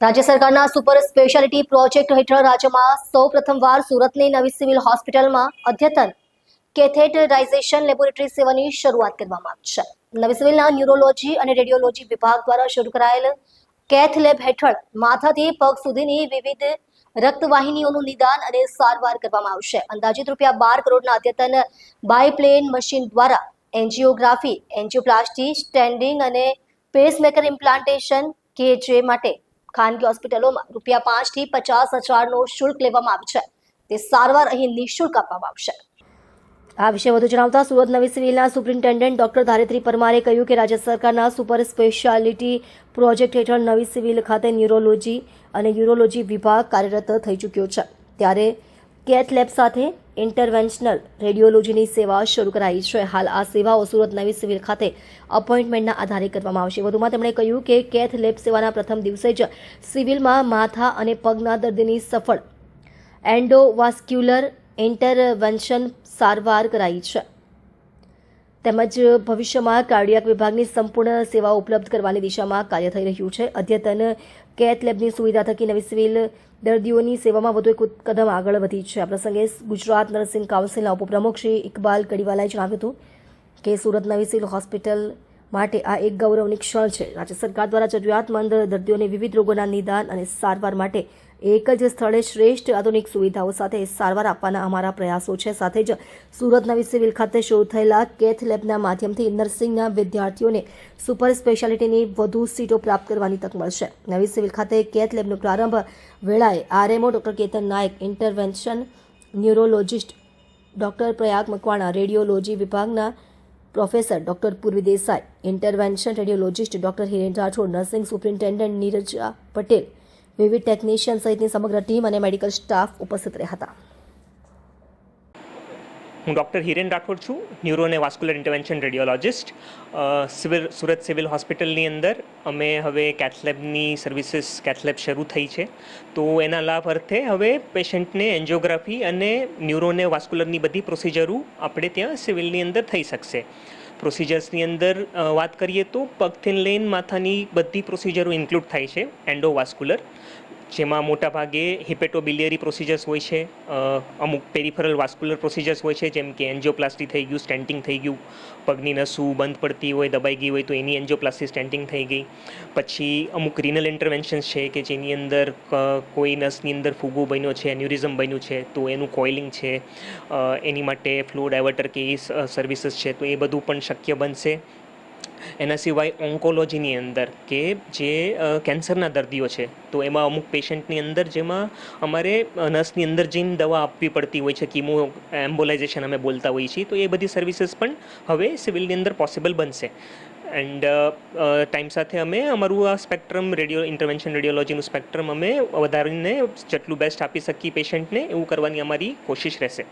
રાજ્ય સરકારના super speciality project હેઠળ રાજ્યમાં સૌ પ્રથમવાર સુરતની નવી સિવિલ હોસ્પિટલમાં અદ્યતન કેથેટરાઇઝેશન લેબોરેટરી સેવાની શરૂઆત કરવામાં આવી છે. નવી સિવિલના ન્યુરોલોજી અને રેડિયોલોજી વિભાગ દ્વારા શરૂ કરાયેલ કેથ લેબ હેઠળ માથાથી પગ સુધીની વિવિધ રક્તવાહિનીઓનું નિદાન અને સારવાર કરવામાં આવશે. અંદાજિત ₹12 કરોડના અદ્યતન બાયપ્લેન મશીન દ્વારા એન્જિયોગ્રાફી, એન્જિયોપ્લાસ્ટી, સ્ટેન્ડિંગ અને પેસમેકર ઇમ્પ્લાન્ટેશન કે જે માટે ખાનગી હોસ્પિટલોમાં ₹5 થી 50 હજારનો શુલ્ક લેવામાં આવે છે તે સારવાર અહીં નિઃશુલ્ક આપવામાં આવશે. આ વિશે વધુ જણાવતા સુરત નવી સિવિલના સુપ્રિન્ટેન્ડન્ટ ડોક્ટર ધારિત્રી પરમારે કહ્યું કે રાજ્ય સરકારના સુપર સ્પેશિયાલિટી પ્રોજેક્ટ હેઠળ નવી સિવિલ ખાતે ન્યુરોલોજી અને યુરોલોજી વિભાગ કાર્યરત થઈ ચૂક્યો છે, ત્યારે કેથ લેબ સાથે ઇન્ટરવેન્શનલ રેડિયોલોજીની સેવા શરૂ કરાઈ છે. હાલ આ સેવાઓ સુરત નવી સિવિલ ખાતે અપોઇન્ટમેન્ટના આધારે કરવામાં આવશે. વધુમાં તેમણે કહ્યું કે કેથ લેબ સેવાના પ્રથમ દિવસે જ સિવિલમાં માથા અને પગના દર્દીની સફળ એન્ડોવાસ્ક્યુલર ઇન્ટરવેન્શન સારવાર કરાઈ છે, તેમજ ભવિષ્યમાં કાર્ડિયાક વિભાગની સંપૂર્ણ સેવાઓ ઉપલબ્ધ કરવાની દિશામાં કાર્ય થઈ રહ્યું છે. અદ્યતન કેથ લેબની સુવિધા થકી નવી સિવિલ દર્દીઓની સેવામાં વધુ એક કદમ આગળ વધી છે. આ પ્રસંગે ગુજરાત નર્સિંગ કાઉન્સિલના ઉપપ્રમુખ શ્રી ઇકબાલ કડીવાલાએ જણાવ્યું હતું કે સુરત નવી સિવિલ હોસ્પિટલ માટે આ એક ગૌરવની ક્ષણ છે. રાજ્ય સરકાર દ્વારા જરૂરિયાતમંદ દર્દીઓને વિવિધ રોગોના નિદાન અને સારવાર માટે એક જ સ્થળે શ્રેષ્ઠ આધુનિક સુવિધાઓ સાથે સારવાર આપવાના અમારા પ્રયાસો છે. સાથે જ સુરત નવી સિવિલ ખાતે શરૂ થયેલા કેથ લેબના માધ્યમથી નર્સિંગના વિદ્યાર્થીઓને સુપર સ્પેશિયાલિટીની વધુ સીટો પ્રાપ્ત કરવાની તક મળશે. નવી સિવિલ ખાતે કેથ લેબનો પ્રારંભ વેળાએ RMO doctor Ketan Nayak, intervention neurologist doctor Prayag Makwana, radiology વિભાગના professor doctor Purvi Desai, intervention radiologist doctor Hiren Rathod, nursing superintendent Neerja Patel, વિવિધ ટેકનિશિયન સહિતની સમગ્ર ટીમ અને મેડિકલ સ્ટાફ ઉપસ્થિત રહ્યા હતા. હું ડૉક્ટર હિરેન રાઠોડ છું, ન્યુરો અને vascular intervention radiologist. Surat civil હોસ્પિટલની અંદર અમે હવે કેથ લેબની સર્વિસીસ કેથ લેબ શરૂ થઈ છે, તો એના લાભ અર્થે હવે પેશન્ટને એન્જિયોગ્રાફી અને ન્યુરો અને વાસ્ક્યુલરની બધી પ્રોસિજરો આપણે ત્યાં સિવિલની અંદર થઈ શકશે. પ્રોસિજર્સની અંદર વાત કરીએ તો પગથી લઈને માથાની બધી પ્રોસિજરો ઇન્ક્લુડ થાય છે. એન્ડોવાસ્ક્યુલર, જેમાં મોટાભાગે હિપેટોબિલિયરી પ્રોસિજર્સ હોય છે, અમુક પેરિફરલ વાસ્ક્યુલર પ્રોસિજર્સ હોય છે, જેમ કે એન્જિયોપ્લાસ્ટી થઈ ગયું, સ્ટેન્ટિંગ થઈ ગયું, પગની નસું બંધ પડતી હોય, દબાઈ ગઈ હોય તો એની એન્જિયોપ્લાસ્ટી, સ્ટેન્ટિંગ થઈ ગઈ. પછી અમુક રિનલ ઇન્ટરવેન્શન્સ છે કે જેની અંદર કોઈ નસની અંદર ફૂગો બન્યો છે, એન્યુરિઝમ બન્યું છે તો એનું કોઇલિંગ છે, એની માટે ફ્લો ડાયવર્ટર કે એ સર્વિસીસ છે, તો એ બધું પણ શક્ય બનશે. એના સિવાય ઓન્કોલોજીની અંદર કે જે કેન્સરના દર્દીઓ છે તો એમાં અમુક પેશન્ટની અંદર જેમાં અમારે નસની અંદર જઈને દવા આપવી પડતી હોય છે, કીમો એમ્બોલાઇઝેશન અમે બોલતા હોઈએ છીએ, તો એ બધી સર્વિસીસ પણ હવે સિવિલની અંદર પોસિબલ બનશે. એન્ડ ટાઈમ સાથે અમે અમારું આ સ્પેક્ટ્રમ ઇન્ટરવેન્શન રેડિયોલોજીનું સ્પેક્ટ્રમ અમે વધારીને જેટલું બેસ્ટ આપી શકીએ પેશન્ટને એવું કરવાની અમારી કોશિશ રહેશે.